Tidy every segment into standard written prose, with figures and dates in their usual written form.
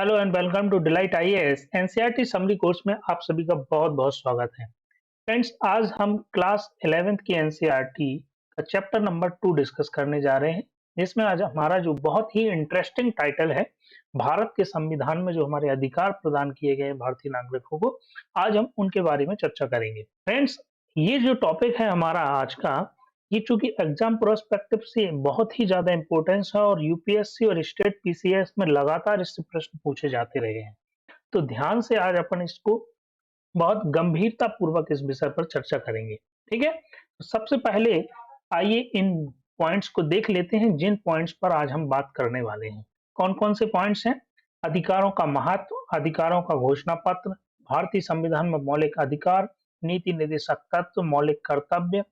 Hello and welcome to Delight IAS NCERT summary course में आप सभी का बहुत बहुत स्वागत है। फ्रेंड्स, आज हम क्लास 11th की एनसीईआरटी का चैप्टर नंबर 2 डिस्कस करने जा रहे हैं, जिसमें आज हमारा जो बहुत ही इंटरेस्टिंग टाइटल है, भारत के संविधान में जो हमारे अधिकार प्रदान किए गए हैं भारतीय नागरिकों को, आज हम उनके बारे में चर्चा करेंगे। फ्रेंड्स, ये जो टॉपिक है हमारा आज का, ये चूंकि एग्जाम प्रोस्पेक्टिव से बहुत ही ज्यादा इंपॉर्टेंस है और यूपीएससी और स्टेट पीसीएस में लगातार इससे प्रश्न पूछे जाते रहे हैं, तो ध्यान से आज अपन इसको बहुत गंभीरता पूर्वक इस विषय पर चर्चा करेंगे। ठीक है, तो सबसे पहले आइए इन पॉइंट्स को देख लेते हैं जिन पॉइंट्स पर आज हम बात करने वाले हैं। कौन कौन से पॉइंट्स हैं? अधिकारों का महत्व, अधिकारों का घोषणा पत्र, भारतीय संविधान में मौलिक अधिकार, नीति निर्देशक तत्व, मौलिक कर्तव्य,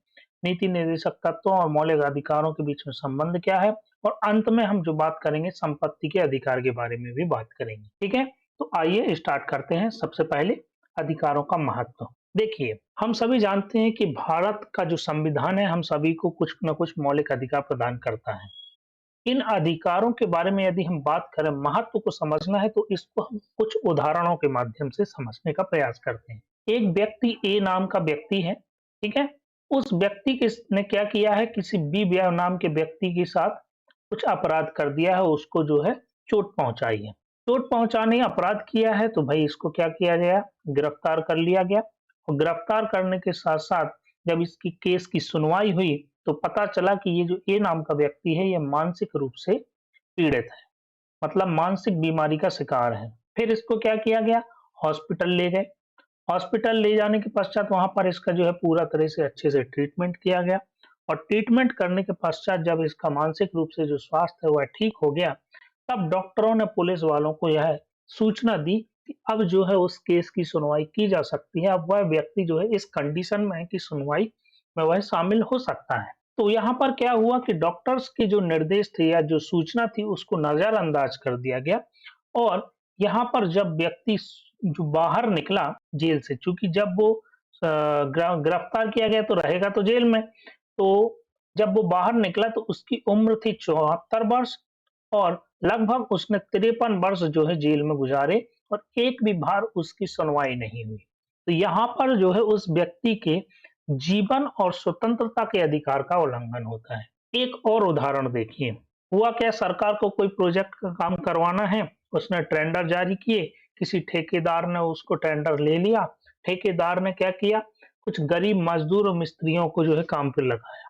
नीति निर्देशक तत्वों और मौलिक अधिकारों के बीच में संबंध क्या है, और अंत में हम जो बात करेंगे संपत्ति के अधिकार के बारे में भी बात करेंगे। ठीक है, तो आइए स्टार्ट करते हैं। सबसे पहले अधिकारों का महत्व। देखिए, हम सभी जानते हैं कि भारत का जो संविधान है हम सभी को कुछ न कुछ मौलिक अधिकार प्रदान करता है। इन अधिकारों के बारे में यदि हम बात करें, महत्व को समझना है, तो इसको हम कुछ उदाहरणों के माध्यम से समझने का प्रयास करते हैं। एक व्यक्ति, ए नाम का व्यक्ति है, ठीक है, उस व्यक्ति ने क्या किया है, किसी बी नाम के व्यक्ति के साथ कुछ अपराध कर दिया है, उसको जो है चोट पहुंचाई है। चोट पहुंचाने अपराध किया है तो भाई इसको क्या किया गया, गिरफ्तार कर लिया गया। और गिरफ्तार करने के साथ साथ जब इसकी केस की सुनवाई हुई तो पता चला कि ये जो ए नाम का व्यक्ति है ये मानसिक रूप से पीड़ित है, मतलब मानसिक बीमारी का शिकार है। फिर इसको क्या किया गया, हॉस्पिटल ले गए। हॉस्पिटल ले जाने के पश्चात वहां पर इसका जो है पूरा तरह से अच्छे से ट्रीटमेंट किया गया, और ट्रीटमेंट करने के पश्चात जब इसका मानसिक रूप से जो स्वास्थ्य है वह ठीक हो गया, तब डॉक्टरों ने पुलिस वालों को यह सूचना दी कि अब जो है उस केस की सुनवाई की जा सकती है। अब वह व्यक्ति जो है इस कंडीशन में है कि सुनवाई में वह शामिल हो सकता है। तो यहाँ पर क्या हुआ कि डॉक्टर्स के जो निर्देश थे या जो सूचना थी उसको नजरअंदाज कर दिया गया, और यहाँ पर जब व्यक्ति जो बाहर निकला जेल से, चूंकि जब वो गिरफ्तार किया गया तो रहेगा तो जेल में, तो जब वो बाहर निकला तो उसकी उम्र थी 74 वर्ष, और लगभग उसने 53 वर्ष जो है जेल में गुजारे, और एक भी बार उसकी सुनवाई नहीं हुई। तो यहाँ पर जो है उस व्यक्ति के जीवन और स्वतंत्रता के अधिकार का उल्लंघन होता है। एक और उदाहरण देखिए, हुआ क्या, सरकार को कोई प्रोजेक्ट का काम करवाना है, उसने टेंडर जारी किए, किसी ठेकेदार ने उसको टेंडर ले लिया। ठेकेदार ने क्या किया, कुछ गरीब मजदूर और मिस्त्रियों को जो है काम पे लगाया।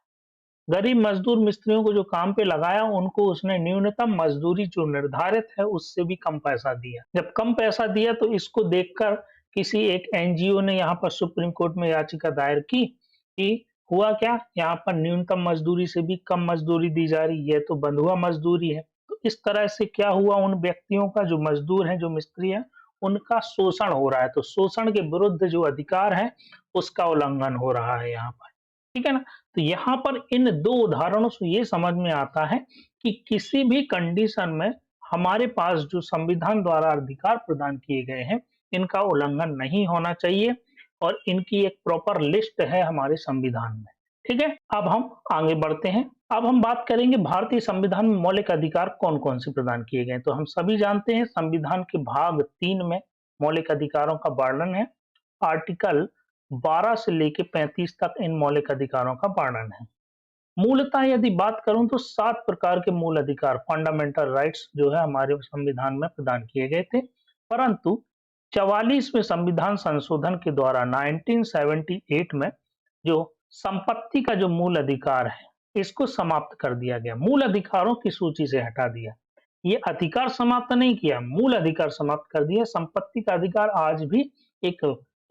गरीब मजदूर मिस्त्रियों को जो काम पे लगाया, उनको उसने न्यूनतम मजदूरी जो निर्धारित है उससे भी कम पैसा दिया। जब कम पैसा दिया तो इसको देखकर किसी एक एनजीओ ने यहाँ पर सुप्रीम कोर्ट में याचिका दायर की कि हुआ क्या, यहाँ पर न्यूनतम मजदूरी से भी कम मजदूरी दी जा रही है, तो बंधुआ मजदूरी है। तो इस तरह से क्या हुआ, उन व्यक्तियों का, जो मजदूर हैं, जो मिस्त्री हैं, उनका शोषण हो रहा है। तो शोषण के विरुद्ध जो अधिकार है उसका उल्लंघन हो रहा है यहाँ पर। ठीक है ना, तो यहाँ पर इन दो उदाहरणों से ये समझ में आता है कि किसी भी कंडीशन में हमारे पास जो संविधान द्वारा अधिकार प्रदान किए गए हैं इनका उल्लंघन नहीं होना चाहिए, और इनकी एक प्रॉपर लिस्ट है हमारे संविधान में। ठीक है, अब हम आगे बढ़ते हैं। अब हम बात करेंगे भारतीय संविधान में मौलिक अधिकार कौन कौन से प्रदान किए गए। तो हम सभी जानते हैं संविधान के भाग 3 में मौलिक अधिकारों का वर्णन है। आर्टिकल 12 से लेके 35 तक इन मौलिक अधिकारों का वर्णन है। मूलतः यदि बात करूं तो 7 प्रकार के मूल अधिकार, फंडामेंटल राइट्स जो है हमारे संविधान में प्रदान किए गए थे, परंतु 44वें संविधान संशोधन के द्वारा 1978 में जो संपत्ति का जो मूल अधिकार है इसको समाप्त कर दिया गया, मूल अधिकारों की सूची से हटा दिया। ये अधिकार समाप्त नहीं किया, मूल अधिकार समाप्त कर दिया। संपत्ति का अधिकार आज भी एक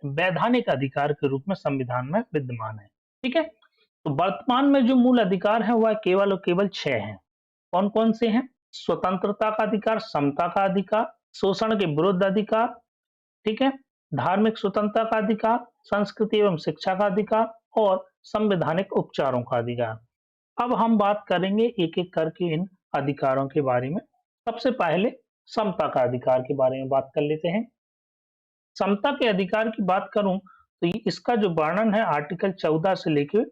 वैधानिक अधिकार के रूप में संविधान में विद्यमान है। ठीक है, तो वर्तमान में जो मूल अधिकार है वह केवल और केवल 6 हैं। कौन कौन से हैं? स्वतंत्रता का अधिकार, समता का अधिकार, शोषण के विरुद्ध अधिकार, ठीक है, धार्मिक स्वतंत्रता का अधिकार, संस्कृति एवं शिक्षा का अधिकार, और संवैधानिक उपचारों का अधिकार। अब हम बात करेंगे एक एक करके इन अधिकारों के बारे में। सबसे पहले समता का अधिकार के बारे में बात कर लेते हैं। समता के अधिकार की बात करूं तो इसका जो वर्णन है आर्टिकल 14 से लेकर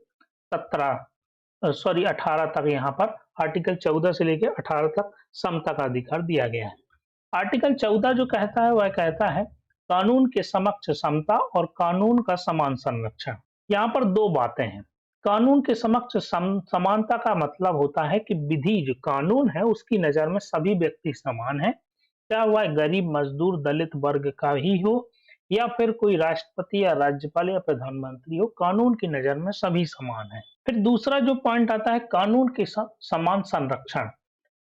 18 तक, यहाँ पर आर्टिकल 14 से लेकर 18 तक समता का अधिकार दिया गया है। आर्टिकल 14 जो कहता है वह कहता है कानून के समक्ष समता और कानून का समान संरक्षण। यहाँ पर दो बातें हैं। कानून के समक्ष समानता का मतलब होता है कि विधि जो कानून है उसकी नजर में सभी व्यक्ति समान है, चाहे वह गरीब, मजदूर, दलित वर्ग का ही हो या फिर कोई राष्ट्रपति या राज्यपाल या प्रधानमंत्री हो, कानून की नजर में सभी समान है। फिर दूसरा जो पॉइंट आता है कानून के समान संरक्षण।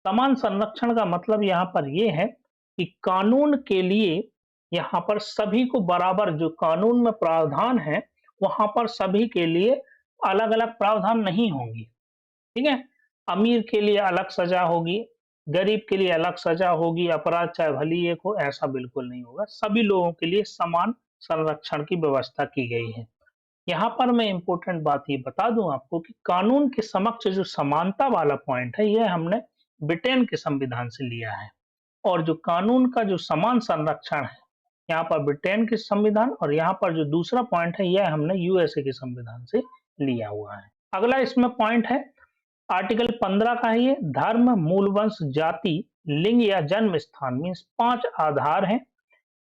समान संरक्षण का मतलब यहाँ पर यह है कि कानून के लिए यहाँ पर सभी को बराबर जो कानून में प्रावधान है वहां पर सभी के लिए अलग अलग प्रावधान नहीं होंगे। ठीक है, अमीर के लिए अलग सजा होगी, गरीब के लिए अलग सजा होगी, अपराध चाहे भली एक हो ऐसा बिल्कुल नहीं होगा। सभी लोगों के लिए समान संरक्षण की व्यवस्था की गई है। यहाँ पर मैं इंपॉर्टेंट बात ये बता दूं आपको कि कानून के समक्ष जो समानता वाला पॉइंट है यह हमने ब्रिटेन के संविधान से लिया है, और जो कानून का जो समान संरक्षण है यहाँ पर ब्रिटेन के संविधान, और यहाँ पर जो दूसरा पॉइंट है यह हमने यूएसए के संविधान से लिया हुआ है। अगला इसमें पॉइंट है आर्टिकल 15 का है, ये धर्म, मूल वंश, जाति, लिंग या जन्म स्थान मीन्स 5 आधार हैं,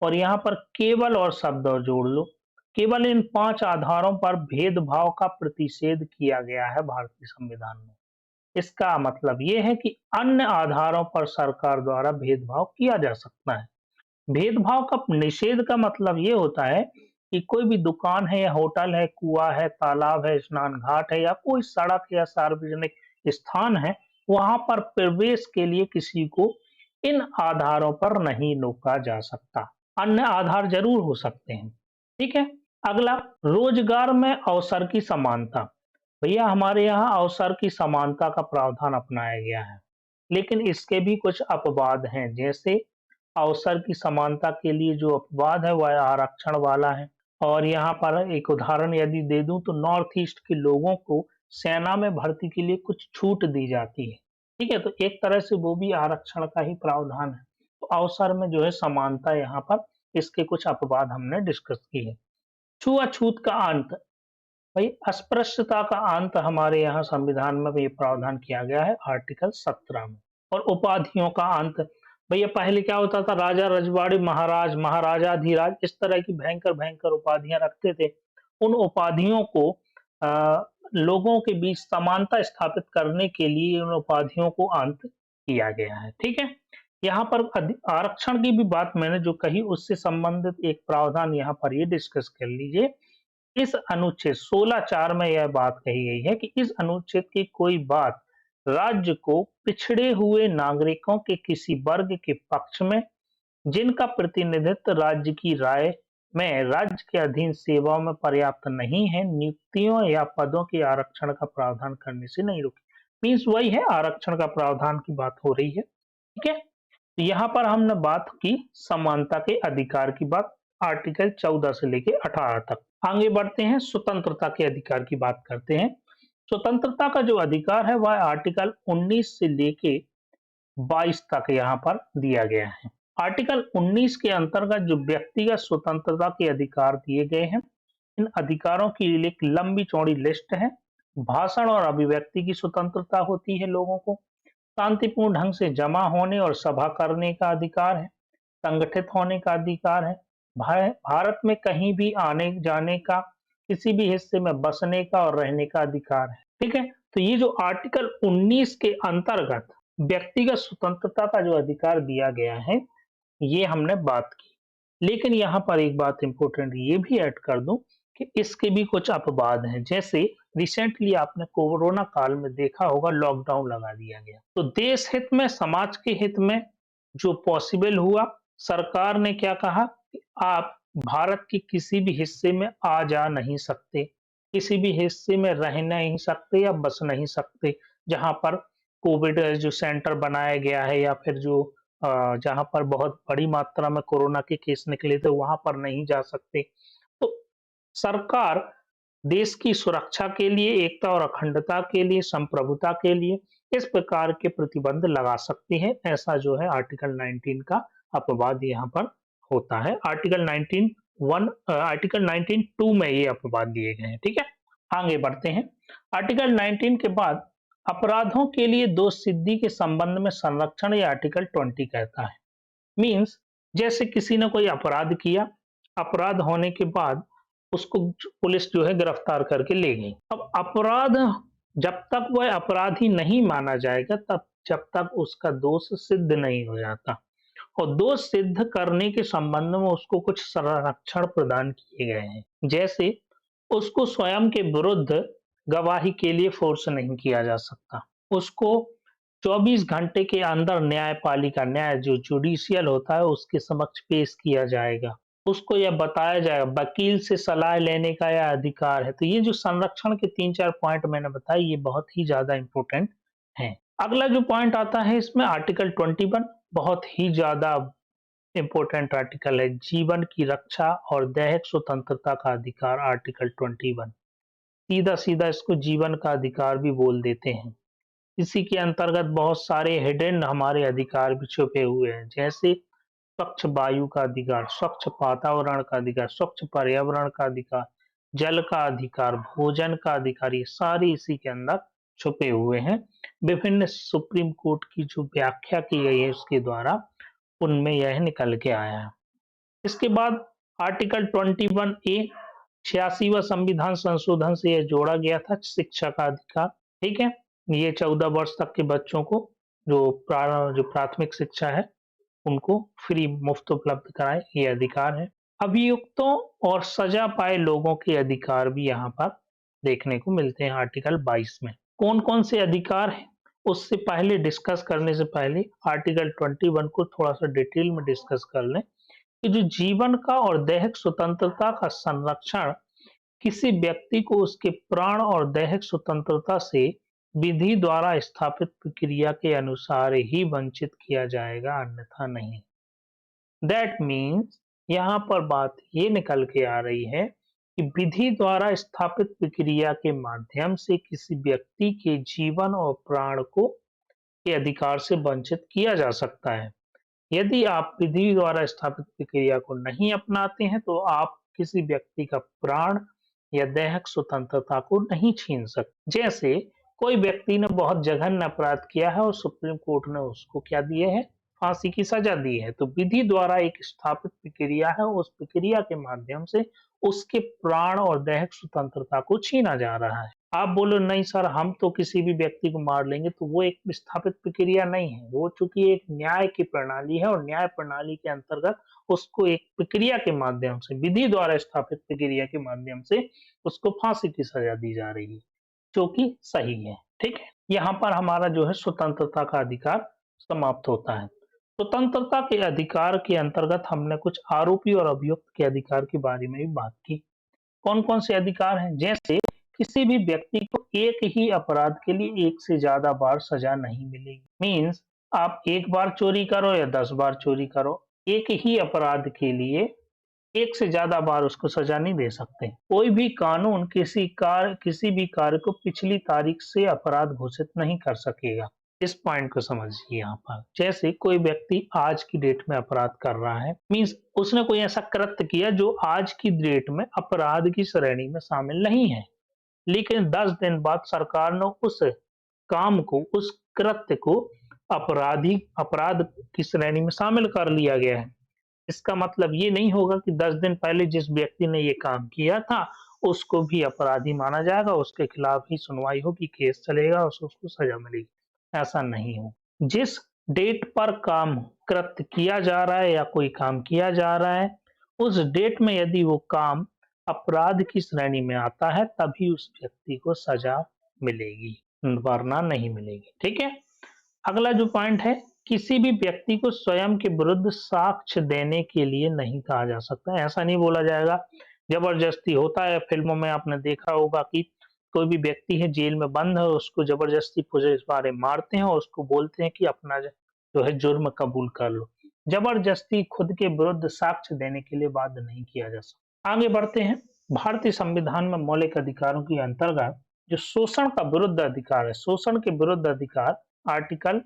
और यहाँ पर केवल और शब्द और जोड़ लो। केवल इन 5 आधारों पर भेदभाव का प्रतिषेध किया गया है भारतीय संविधान में। इसका मतलब ये है कि अन्य आधारों पर सरकार द्वारा भेदभाव किया जा सकता है। भेदभाव का निषेध का मतलब ये होता है कि कोई भी दुकान है या होटल है, कुआं है, तालाब है, स्नान घाट है या कोई सड़क या सार्वजनिक स्थान है, वहां पर प्रवेश के लिए किसी को इन आधारों पर नहीं रोका जा सकता। अन्य आधार जरूर हो सकते हैं। ठीक है, अगला रोजगार में अवसर की समानता। भैया हमारे यहाँ अवसर की समानता का प्रावधान अपनाया गया है, लेकिन इसके भी कुछ अपवाद हैं। जैसे अवसर की समानता के लिए जो अपवाद है वह आरक्षण वाला है, और यहाँ पर एक उदाहरण यदि दे दूं तो नॉर्थ ईस्ट के लोगों को सेना में भर्ती के लिए कुछ छूट दी जाती है। ठीक है, तो एक तरह से वो भी आरक्षण का ही प्रावधान है। तो अवसर में जो है समानता यहाँ पर, इसके कुछ अपवाद हमने डिस्कस किए। छुआछूत का अंत, भाई अस्पृश्यता का अंत हमारे यहाँ संविधान में भी प्रावधान किया गया है आर्टिकल 17 में। और उपाधियों का अंत, भैया पहले क्या होता था, राजा रजवाड़ी, महाराज, महाराजाधिराज, इस तरह की भयंकर भयंकर उपाधियां रखते थे। उन उपाधियों को लोगों के बीच समानता स्थापित करने के लिए उन उपाधियों को अंत किया गया है। ठीक है, यहाँ पर आरक्षण की भी बात मैंने जो कही उससे संबंधित एक प्रावधान यहाँ पर ये डिस्कस कर लीजिए। इस अनुच्छेद 16(4) में यह बात कही गई है कि इस अनुच्छेद की कोई बात राज्य को पिछड़े हुए नागरिकों के किसी वर्ग के पक्ष में जिनका प्रतिनिधित्व राज्य की राय में राज्य के अधीन सेवाओं में पर्याप्त नहीं है, नियुक्तियों या पदों के आरक्षण का प्रावधान करने से नहीं रोकी। मीन्स वही है, आरक्षण का प्रावधान की बात हो रही है। ठीक है, तो यहाँ पर हमने बात की समानता के अधिकार की बात, आर्टिकल 14 से लेके 18 तक। आगे बढ़ते हैं, स्वतंत्रता के अधिकार की बात करते हैं। स्वतंत्रता का जो अधिकार है वह आर्टिकल 19 से लेके 22 तक यहाँ पर दिया गया है। आर्टिकल 19 के अंतर्गत जो व्यक्तिगत स्वतंत्रता के अधिकार दिए गए हैं, इन अधिकारों की एक लंबी चौड़ी लिस्ट है। भाषण और अभिव्यक्ति की स्वतंत्रता होती है लोगों को, शांतिपूर्ण ढंग से जमा होने और सभा करने का अधिकार है, संगठित होने का अधिकार है, भारत में कहीं भी आने जाने का, किसी भी हिस्से में बसने का और रहने का अधिकार है। ठीक है, तो ये जो आर्टिकल 19 के अंतर्गत व्यक्तिगत स्वतंत्रता का जो अधिकार दिया गया है ये हमने बात की। लेकिन यहाँ पर एक बात इंपॉर्टेंट ये भी ऐड कर दूं कि इसके भी कुछ अपवाद हैं। जैसे रिसेंटली आपने कोरोना काल में देखा होगा, लॉकडाउन लगा दिया गया, तो देश हित में, समाज के हित में जो पॉसिबल हुआ, सरकार ने क्या कहा कि आप भारत के किसी भी हिस्से में आ जा नहीं सकते, किसी भी हिस्से में रह नहीं सकते या बस नहीं सकते। जहां पर कोविड जो सेंटर बनाया गया है या फिर जो जहां पर बहुत बड़ी मात्रा में कोरोना के केस निकले थे वहां पर नहीं जा सकते। तो सरकार देश की सुरक्षा के लिए, एकता और अखंडता के लिए, संप्रभुता के लिए इस प्रकार के प्रतिबंध लगा सकती है। ऐसा जो है आर्टिकल 19 का अपवाद यहाँ पर होता है। आर्टिकल 19(2) में ये अपवाद दिए गए हैं। ठीक है, आगे बढ़ते हैं। आर्टिकल 19 के बाद अपराधों के लिए दोष सिद्धि के संबंध में संरक्षण, ये आर्टिकल 20 कहता है। मीन्स जैसे किसी ने कोई अपराध किया, अपराध होने के बाद उसको पुलिस जो है गिरफ्तार करके ले गई। अब अपराध जब तक वह अपराधी नहीं माना जाएगा तब जब तक उसका दोष सिद्ध नहीं हो जाता, और दोष सिद्ध करने के संबंध में उसको कुछ संरक्षण प्रदान किए गए हैं। जैसे उसको स्वयं के विरुद्ध गवाही के लिए फोर्स नहीं किया जा सकता, उसको 24 घंटे के अंदर न्यायपालिका न्याय जो जुडिशियल होता है उसके समक्ष पेश किया जाएगा, उसको यह बताया जाएगा, वकील से सलाह लेने का यह अधिकार है। तो ये जो संरक्षण के 3-4 पॉइंट मैंने बताए ये बहुत ही ज्यादा इंपॉर्टेंट है। अगला जो पॉइंट आता है इसमें आर्टिकल 21, बहुत ही ज्यादा इंपॉर्टेंट आर्टिकल है, जीवन की रक्षा और दैहिक स्वतंत्रता का अधिकार। आर्टिकल 21 सीधा सीधा इसको जीवन का अधिकार भी बोल देते हैं। इसी के अंतर्गत बहुत सारे हिडन हमारे अधिकार भी छुपे हुए हैं, जैसे स्वच्छ वायु का अधिकार, स्वच्छ वातावरण का अधिकार, स्वच्छ पर्यावरण का अधिकार, जल का अधिकार, भोजन का अधिकार, ये सारे इसी के अंदर छुपे हुए हैं। विभिन्न सुप्रीम कोर्ट की जो व्याख्या की गई है उसके द्वारा उनमें यह निकल के आया है। इसके बाद आर्टिकल 21A 86वां संविधान संशोधन से यह जोड़ा गया था, शिक्षा का अधिकार। ठीक है, ये 14 वर्ष तक के बच्चों को जो प्राथमिक शिक्षा है उनको फ्री मुफ्त उपलब्ध कराए, ये अधिकार है। अभियुक्तों और सजा पाए लोगों के अधिकार भी यहाँ पर देखने को मिलते हैं आर्टिकल 22 में। कौन कौन से अधिकार हैं उससे पहले डिस्कस करने से पहले आर्टिकल 21 को थोड़ा सा डिटेल में डिस्कस कर लें कि जो जीवन का और दैहिक स्वतंत्रता का संरक्षण किसी व्यक्ति को उसके प्राण और दैहिक स्वतंत्रता से विधि द्वारा स्थापित प्रक्रिया के अनुसार ही वंचित किया जाएगा, अन्यथा नहीं। दैट मीन्स यहाँ पर बात ये निकल के आ रही है कि विधि द्वारा स्थापित प्रक्रिया के माध्यम से किसी व्यक्ति के जीवन और प्राण को के अधिकार से वंचित किया जा सकता है। यदि आप विधि द्वारा स्थापित प्रक्रिया को नहीं अपनाते हैं तो आप किसी व्यक्ति का प्राण या दैहिक स्वतंत्रता को नहीं छीन सकते। जैसे कोई व्यक्ति ने बहुत जघन्य अपराध किया है और सुप्रीम कोर्ट ने उसको क्या दिए है, फांसी की सजा दी है, तो विधि द्वारा एक स्थापित प्रक्रिया है, उस प्रक्रिया के माध्यम से उसके प्राण और दैहिक स्वतंत्रता को छीना जा रहा है। आप बोलो नहीं सर हम तो किसी भी व्यक्ति को मार लेंगे, तो वो एक स्थापित प्रक्रिया नहीं है, वो चूंकि एक न्याय की प्रणाली है और न्याय प्रणाली के अंतर्गत उसको एक प्रक्रिया के माध्यम से विधि द्वारा स्थापित प्रक्रिया के माध्यम से उसको फांसी की सजा दी जा रही है, जो कि सही है। ठीक है, यहाँ पर हमारा जो है स्वतंत्रता का अधिकार समाप्त होता है। स्वतंत्रता के अधिकार के अंतर्गत हमने कुछ आरोपी और अभियुक्त के अधिकार के बारे में भी बात की। कौन कौन से अधिकार हैं, जैसे किसी भी व्यक्ति को एक ही अपराध के लिए एक से ज्यादा बार सजा नहीं मिलेगी। मीन्स आप एक बार चोरी करो या 10 बार चोरी करो, एक ही अपराध के लिए एक से ज्यादा बार उसको सजा नहीं दे सकते। कोई भी कानून किसी भी कार्य को पिछली तारीख से अपराध घोषित नहीं कर सकेगा। इस पॉइंट को समझिए यहाँ पर। जैसे कोई व्यक्ति आज की डेट में अपराध कर रहा है, मीन्स उसने कोई ऐसा कृत्य किया जो आज की डेट में अपराध की श्रेणी में शामिल नहीं है, लेकिन 10 दिन बाद सरकार ने उस काम को, उस कृत्य को अपराध की श्रेणी में शामिल कर लिया गया है। इसका मतलब ये नहीं होगा कि 10 दिन पहले जिस व्यक्ति ने ये काम किया था उसको भी अपराधी माना जाएगा, उसके खिलाफ ही सुनवाई होगी, केस चलेगा, उसको सजा मिलेगी। ऐसा नहीं हो। जिस डेट पर काम कृत्य किया जा रहा है या कोई काम किया जा रहा है, उस डेट में यदि वो काम अपराध की श्रेणी में आता है तभी उस व्यक्ति को सजा मिलेगी, वरना नहीं मिलेगी। ठीक है, अगला जो पॉइंट है, किसी भी व्यक्ति को स्वयं के विरुद्ध साक्ष्य देने के लिए नहीं कहा जा सकता। ऐसा नहीं बोला जाएगा, जबरदस्ती होता है फिल्मों में आपने देखा होगा कि कोई भी व्यक्ति है जेल में बंद है, उसको जबरदस्ती पुलिस वाले मारते हैं और उसको बोलते हैं कि अपना जो है जुर्म कबूल कर लो। जबरदस्ती खुद के विरुद्ध साक्ष्य देने के लिए बाध्य नहीं किया जा सकता। आगे बढ़ते हैं। भारतीय संविधान में मौलिक अधिकारों के अंतर्गत जो शोषण का विरुद्ध अधिकार है, शोषण के विरुद्ध अधिकार आर्टिकल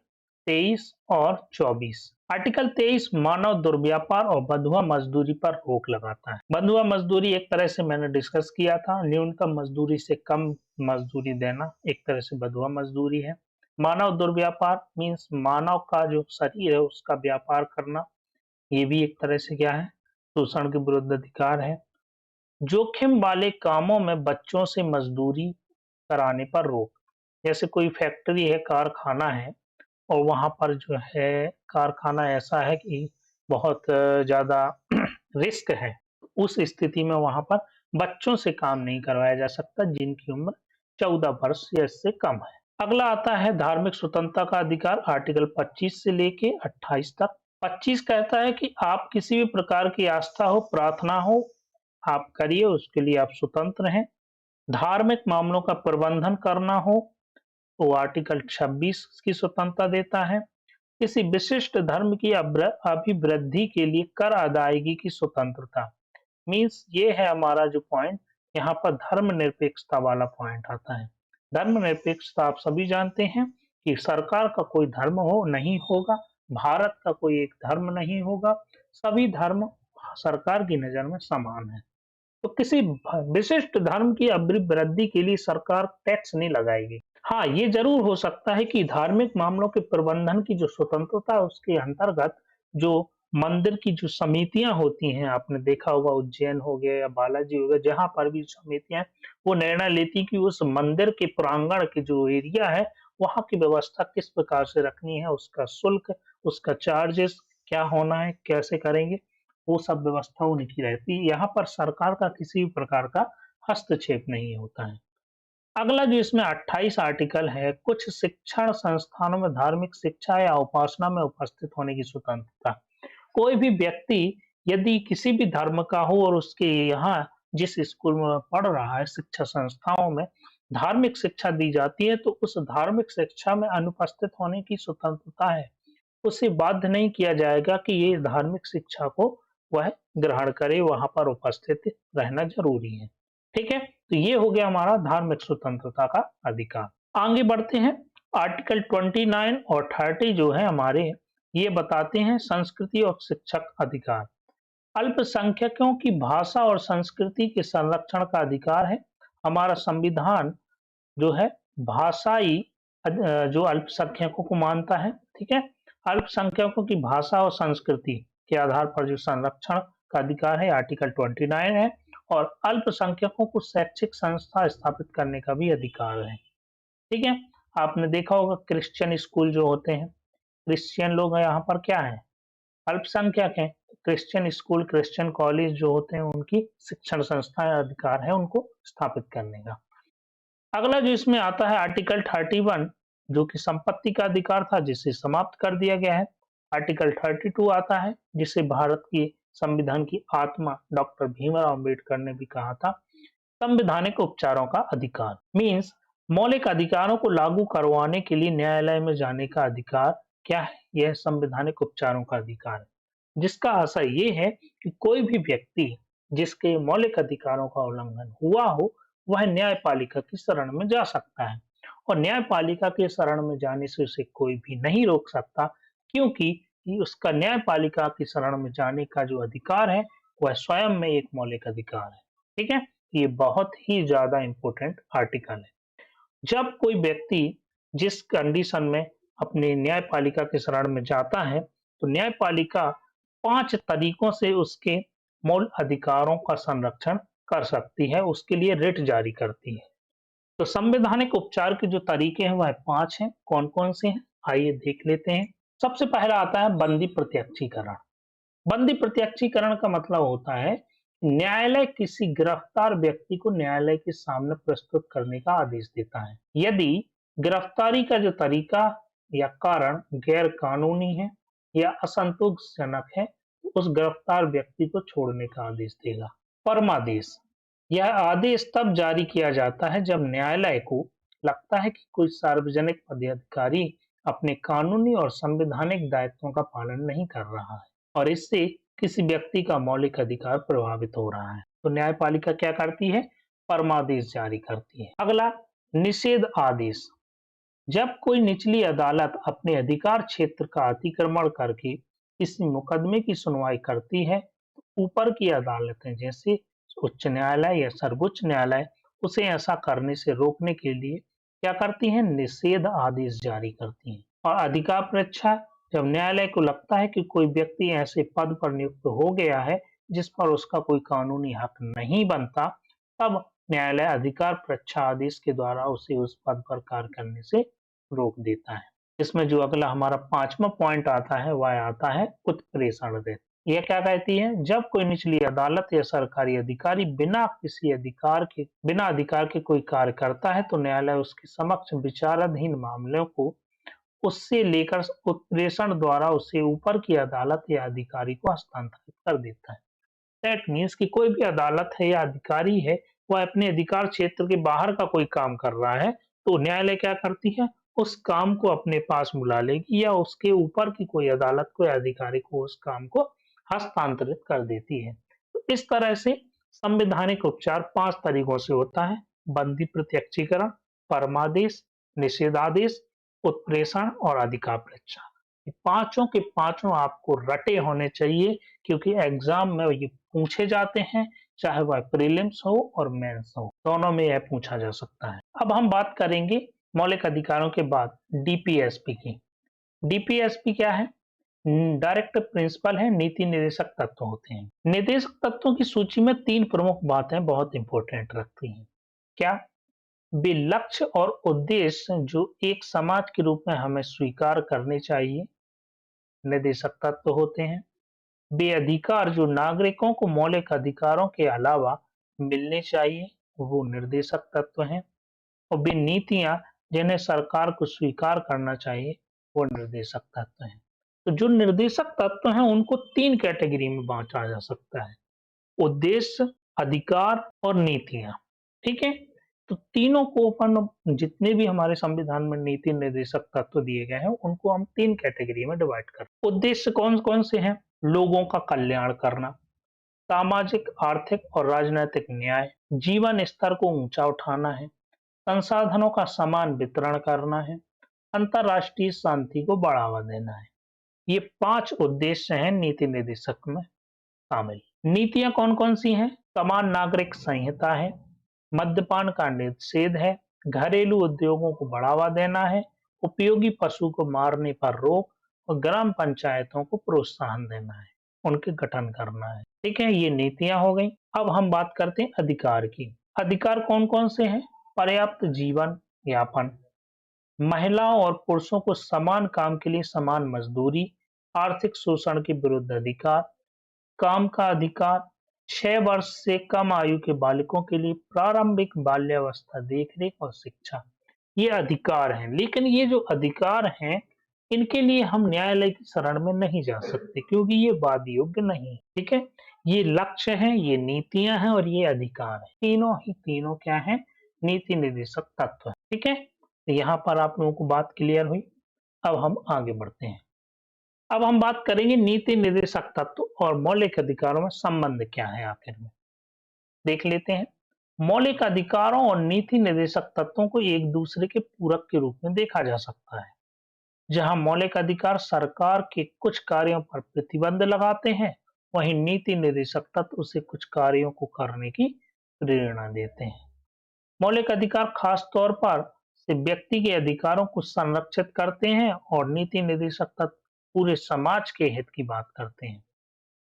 23 और 24। आर्टिकल 23 मानव दुर्व्यापार और बंधुआ मजदूरी पर रोक लगाता है। बंधुआ मजदूरी एक तरह से मैंने डिस्कस किया था, न्यूनतम मजदूरी से कम मजदूरी देना एक तरह से बंधुआ मजदूरी है। मानव दुर्व्यापार मीन्स मानव का जो शरीर है उसका व्यापार करना, ये भी एक तरह से क्या है, शोषण के विरुद्ध अधिकार है। जोखिम वाले कामों में बच्चों से मजदूरी कराने पर रोक, जैसे कोई फैक्ट्री है, कारखाना है और वहाँ पर जो है कारखाना ऐसा है कि बहुत ज़्यादा रिस्क है, उस स्थिति में वहाँ पर बच्चों से काम नहीं करवाया जा सकता जिनकी उम्र 14 वर्ष या इससे कम है। अगला आता है धार्मिक स्वतंत्रता का अधिकार, आर्टिकल 25 से लेके 28 तक। 25 कहता है कि आप किसी भी प्रकार की आस्था हो, प्रार्थना हो, आप करिए, उसके लिए आप स्वतंत्र हैं। धार्मिक मामलों का प्रबंधन करना हो तो आर्टिकल 26 की स्वतंत्रता देता है। किसी विशिष्ट धर्म की अभिवृद्धि के लिए कर अदायगी की स्वतंत्रता, मीन्स ये है हमारा जो पॉइंट, यहाँ पर धर्मनिरपेक्षता वाला पॉइंट आता है। धर्मनिरपेक्षता आप सभी जानते हैं कि सरकार का कोई धर्म हो नहीं होगा, भारत का कोई एक धर्म नहीं होगा, सभी धर्म सरकार की नज़र में समान है। तो किसी विशिष्ट धर्म की अभिवृद्धि के लिए सरकार टैक्स नहीं लगाएगी। हाँ, ये ज़रूर हो सकता है कि धार्मिक मामलों के प्रबंधन की जो स्वतंत्रता है उसके अंतर्गत जो मंदिर की जो समितियाँ होती हैं, आपने देखा होगा उज्जैन हो गया या बालाजी हो गया, जहाँ पर भी समितियाँ वो निर्णय लेती कि उस मंदिर के प्रांगण के जो एरिया है, वहाँ की व्यवस्था किस प्रकार से रखनी है, उसका शुल्क, उसका चार्जेस क्या होना है, कैसे करेंगे, वो सब व्यवस्था उनकी रहती है। यहाँ पर सरकार का किसी भी प्रकार का हस्तक्षेप नहीं होता है। अगला जो इसमें 28 आर्टिकल है, कुछ शिक्षण संस्थानों में धार्मिक शिक्षा या उपासना में उपस्थित होने की स्वतंत्रता। कोई भी व्यक्ति यदि किसी भी धर्म का हो और उसके यहाँ जिस स्कूल में पढ़ रहा है, शिक्षा संस्थाओं में धार्मिक शिक्षा दी जाती है, तो उस धार्मिक शिक्षा में अनुपस्थित होने की स्वतंत्रता है। उसे बाध्य नहीं किया जाएगा कि ये धार्मिक शिक्षा को वह ग्रहण करे, वहाँ पर उपस्थित रहना ज़रूरी है। ठीक है? तो ये हो गया हमारा धार्मिक स्वतंत्रता का अधिकार। आगे बढ़ते हैं, आर्टिकल 29 और 30 जो है हमारे, ये बताते हैं संस्कृति और शिक्षक अधिकार। अल्पसंख्यकों की भाषा और संस्कृति के संरक्षण का अधिकार है। हमारा संविधान जो है भाषाई जो अल्पसंख्यकों को मानता है, ठीक है? अल्पसंख्यकों की भाषा और संस्कृति के आधार पर जो संरक्षण का अधिकार है आर्टिकल 29 है, और अल्पसंख्यकों को शैक्षिक संस्था स्थापित करने का भी अधिकार है। ठीक है? आपने देखा होगा क्रिश्चियन स्कूल जो होते हैं, क्रिश्चियन लोग हैं, यहाँ पर क्या है, अल्पसंख्यक हैं। क्रिश्चियन स्कूल, क्रिश्चियन कॉलेज जो होते हैं, उनकी शिक्षण संस्थाएं अधिकार है उनको स्थापित करने का। अगला जो इसमें आता है आर्टिकल 31, जो कि संपत्ति का अधिकार था, जिसे समाप्त कर दिया गया है। आर्टिकल 32 आता है, जिसे भारत की संविधान की आत्मा डॉक्टर भीमराव अम्बेडकर ने भी कहा था, संवैधानिक उपचारों का अधिकार, मीन्स मौलिक अधिकारों को लागू करवाने के लिए न्यायालय में जाने का अधिकार क्या है, यह संवैधानिक उपचारों का अधिकार है, जिसका आशय ये है कि कोई भी व्यक्ति जिसके मौलिक अधिकारों का उल्लंघन हुआ हो, वह न्यायपालिका की शरण में जा सकता है, और न्यायपालिका के शरण में जाने से उसे कोई भी नहीं रोक सकता, क्योंकि उसका न्यायपालिका की शरण में जाने का जो अधिकार है वह स्वयं में एक मौलिक अधिकार है। ठीक है? ये बहुत ही ज्यादा इंपॉर्टेंट आर्टिकल है। जब कोई व्यक्ति जिस कंडीशन में अपनी न्यायपालिका की शरण में जाता है, तो न्यायपालिका 5 तरीकों से उसके मूल अधिकारों का संरक्षण कर सकती है, उसके लिए रिट जारी करती है। तो संवैधानिक उपचार के जो तरीके हैं वह 5 हैं। कौन-कौन से हैं? आइए देख लेते हैं। सबसे पहला आता है बंदी प्रत्यक्षीकरण। बंदी प्रत्यक्षीकरण का मतलब होता है न्यायालय किसी गिरफ्तार व्यक्ति को न्यायालय के सामने प्रस्तुत करने का आदेश देता है। यदि गिरफ्तारी का जो तरीका या कारण गैर कानूनी है या असंतोषजनक है, तो उस गिरफ्तार व्यक्ति को छोड़ने का आदेश देगा। परमादेश, यह आदेश तब जारी किया जाता है जब न्यायालय को लगता है कि कोई सार्वजनिक पदाधिकारी अपने कानूनी और संवैधानिक दायित्वों का पालन नहीं कर रहा है और इससे किसी व्यक्ति का मौलिक अधिकार प्रभावित हो रहा है, तो न्यायपालिका क्या करती है? परमादेश जारी करती है। अगला, निषेध आदेश। जब कोई निचली अदालत अपने अधिकार क्षेत्र का अतिक्रमण करके किसी मुकदमे की सुनवाई करती है, तो ऊपर की अदालतें जैसे उच्च न्यायालय या सर्वोच्च न्यायालय उसे ऐसा करने से रोकने के लिए क्या करती हैं? निषेध आदेश जारी करती हैं। और अधिकार परीक्षा, जब न्यायालय को लगता है कि कोई व्यक्ति ऐसे पद पर नियुक्त हो गया है जिस पर उसका कोई कानूनी हक नहीं बनता, तब न्यायालय अधिकार परीक्षा आदेश के द्वारा उसे उस पद पर कार्य करने से रोक देता है। इसमें जो अगला हमारा 5वां पॉइंट आता है वह आता है उत्प्रेषण रिट। यह क्या कहती है? जब कोई निचली अदालत या सरकारी अधिकारी बिना अधिकार के कोई कार्य करता है तो न्यायालय उसके समक्ष विचाराधीन मामलों को उससे लेकर उत्प्रेषण द्वारा उसे ऊपर की अदालत या अधिकारी को हस्तांतरित कर देता है। दैट मीन्स कि कोई भी अदालत है या अधिकारी है, वह अपने अधिकार क्षेत्र के बाहर का कोई काम कर रहा है, तो न्यायालय क्या करती है? उस काम को अपने पास बुला लेगी या उसके ऊपर की कोई अदालत को या अधिकारी को उस काम को हस्तांतरित कर देती है। तो इस तरह से संवैधानिक उपचार 5 तरीकों से होता है: बंदी प्रत्यक्षीकरण, परमादेश, निषेधादेश, उत्प्रेषण और अधिकार परीक्षा। पांचों के पांचों आपको रटे होने चाहिए, क्योंकि एग्जाम में ये पूछे जाते हैं, चाहे वह प्रीलिम्स हो और मेंस हो, दोनों में यह पूछा जा सकता है। अब हम बात करेंगे मौलिक अधिकारों के बाद डीपीएसपी की। डीपीएसपी क्या है? डायरेक्ट प्रिंसिपल है, नीति निर्देशक तत्व होते हैं। निर्देशक तत्वों की सूची में 3 प्रमुख बातें बहुत इंपॉर्टेंट रखती हैं। क्या? वे लक्ष्य और उद्देश्य जो एक समाज के रूप में हमें स्वीकार करने चाहिए, निर्देशक तत्व होते हैं। वे अधिकार जो नागरिकों को मौलिक अधिकारों के अलावा मिलने चाहिए, वो निर्देशक तत्व हैं। और वे नीतियां जिन्हें सरकार को स्वीकार करना चाहिए, वो निर्देशक तत्व हैं। तो जो निर्देशक तत्व हैं उनको 3 कैटेगरी में बांटा जा सकता है: उद्देश्य, अधिकार और नीतियां। ठीक है, तो तीनों को अपन जितने भी हमारे संविधान में नीति निर्देशक तत्व दिए गए हैं उनको हम 3 कैटेगरी में डिवाइड करते हैं। उद्देश्य कौन कौन से हैं? लोगों का कल्याण करना, सामाजिक, आर्थिक और राजनीतिक न्याय, जीवन स्तर को ऊंचा उठाना है, संसाधनों का समान वितरण करना है, अंतर्राष्ट्रीय शांति को बढ़ावा देना है। ये 5 उद्देश्य हैं नीति निर्देशक में शामिल। नीतियां कौन कौन सी हैं? समान नागरिक संहिता है, मद्यपान का निषेध है, घरेलू उद्योगों को बढ़ावा देना है, उपयोगी पशु को मारने पर रोक और ग्राम पंचायतों को प्रोत्साहन देना है, उनके गठन करना है। ठीक है, ये नीतियां हो गई। अब हम बात करते हैं अधिकार की। अधिकार कौन कौन से हैं? पर्याप्त जीवन यापन, महिलाओं और पुरुषों को समान काम के लिए समान मजदूरी, आर्थिक शोषण के विरुद्ध अधिकार, काम का अधिकार, 6 वर्ष से कम आयु के बालकों के लिए प्रारंभिक बाल्यावस्था देखरेख और शिक्षा। ये अधिकार हैं, लेकिन ये जो अधिकार हैं इनके लिए हम न्यायालय की शरण में नहीं जा सकते, क्योंकि ये वाद योग्य नहीं है। ठीक है, ये लक्ष्य हैं, ये नीतियां हैं और ये अधिकार है। तीनों क्या है? नीति निर्देशक तत्व है। ठीक है, तो यहाँ पर आप लोगों को बात क्लियर हुई। अब हम आगे बढ़ते हैं। अब हम बात करेंगे नीति निर्देशक तत्व और मौलिक अधिकारों में संबंध क्या है आखिर में, देख लेते हैं। मौलिक अधिकारों और नीति निर्देशक तत्वों को एक दूसरे के पूरक के रूप में देखा जा सकता है। जहां मौलिक अधिकार सरकार के कुछ कार्यों पर प्रतिबंध लगाते हैं, वहीं नीति निर्देशक तत्व उसे कुछ कार्यों को करने की प्रेरणा देते हैं। मौलिक अधिकार खास तौर पर से व्यक्ति के अधिकारों को संरक्षित करते हैं और नीति निर्देशक तत्व पूरे समाज के हित की बात करते हैं।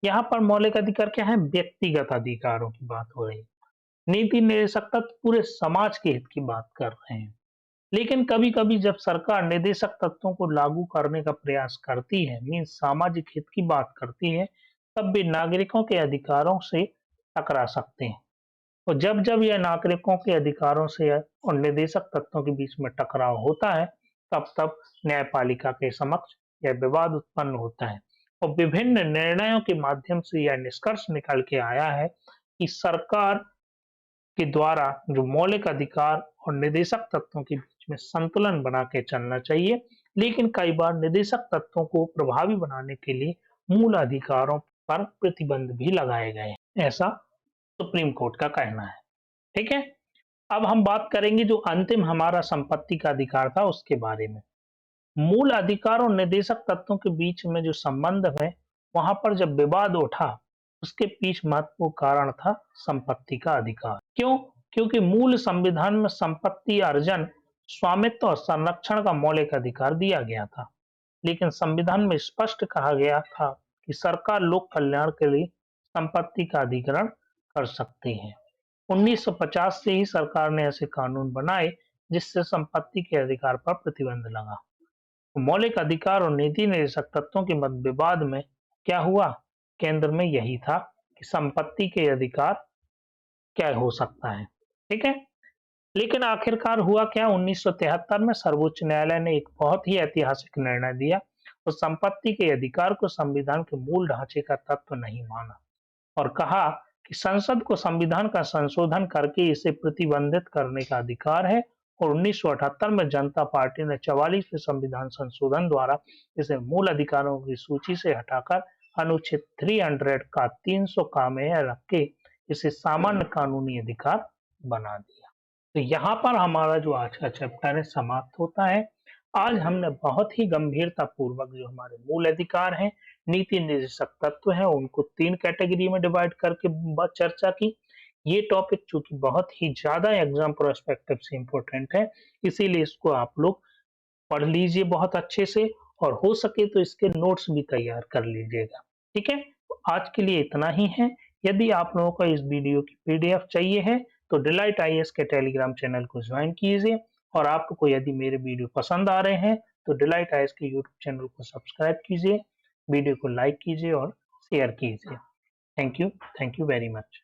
यहाँ पर मौलिक अधिकार क्या है? व्यक्तिगत अधिकारों की बात हो रही है। नीति निर्देशक तत्व पूरे समाज के हित की बात कर रहे हैं। लेकिन कभी-कभी जब सरकार निर्देशक तत्वों को लागू करने का प्रयास करती है, मीन्स सामाजिक हित की बात करती है, तब भी नागरिकों के अधिकारों से टकरा सकते हैं। और जब जब यह नागरिकों के अधिकारों से और निर्देशक तत्वों के बीच में टकराव होता है, तब तब न्यायपालिका के समक्ष यह विवाद उत्पन्न होता है। और विभिन्न निर्णयों के माध्यम से यह निष्कर्ष निकल के आया है कि सरकार के द्वारा जो मौलिक अधिकार और निर्देशक तत्वों के बीच में संतुलन बना के चलना चाहिए, लेकिन कई बार निर्देशक तत्वों को प्रभावी बनाने के लिए मूल अधिकारों पर प्रतिबंध भी लगाए गए हैं, ऐसा सुप्रीम कोर्ट का कहना है। ठीक है, अब हम बात करेंगे जो अंतिम हमारा संपत्ति का अधिकार था उसके बारे में। मूल अधिकार और निर्देशक तत्वों के बीच में जो संबंध है, वहां पर जब विवाद उठा, उसके पीछे महत्वपूर्ण कारण था संपत्ति का अधिकार। क्यों? क्योंकि मूल संविधान में संपत्ति अर्जन, स्वामित्व और संरक्षण का मौलिक अधिकार दिया गया था। लेकिन संविधान में स्पष्ट कहा गया था कि सरकार लोक कल्याण के लिए संपत्ति का अधिग्रहण कर सकती है। 1950 से ही सरकार ने ऐसे कानून बनाए जिससे संपत्ति के अधिकार पर प्रतिबंध लगा। मौलिक अधिकार और नीति निर्देशक तत्वों के मत विवाद में क्या हुआ? केंद्र में यही था कि संपत्ति के अधिकार क्या हो सकता है, ठीक है। लेकिन आखिरकार हुआ क्या? 1973 में सर्वोच्च न्यायालय ने एक बहुत ही ऐतिहासिक निर्णय दिया और संपत्ति के अधिकार को संविधान के मूल ढांचे का तत्व नहीं माना और कहा कि संसद को संविधान का संशोधन करके इसे प्रतिबंधित करने का अधिकार है और 1978 में जनता पार्टी ने 44वें संविधान संशोधन द्वारा इसे मूल अधिकारों की सूची से हटाकर अनुच्छेद 300 का 300 का में रख के इसे सामान्य कानूनी अधिकार बना दिया। तो यहाँ पर हमारा जो आज का चैप्टर है समाप्त होता है। आज हमने बहुत ही गंभीरता पूर्वक जो हमारे मूल अधिकार हैं, नीति निर्देशक तत्व हैं, उनको 3 कैटेगरी में डिवाइड करके चर्चा की। ये टॉपिक चूंकि बहुत ही ज्यादा एग्जाम पर्सपेक्टिव से इम्पोर्टेंट है, इसीलिए इसको आप लोग पढ़ लीजिए बहुत अच्छे से और हो सके तो इसके नोट्स भी तैयार कर लीजिएगा, ठीक है। तो आज के लिए इतना ही है। यदि आप लोगों को इस वीडियो की पीडीएफ चाहिए है तो डिलाइट आईएएस के टेलीग्राम चैनल को ज्वाइन कीजिए और आपको यदि मेरे वीडियो पसंद आ रहे हैं तो डिलाइट आईएएस के यूट्यूब चैनल को सब्सक्राइब कीजिए, वीडियो को लाइक कीजिए और शेयर कीजिए। Thank you very much.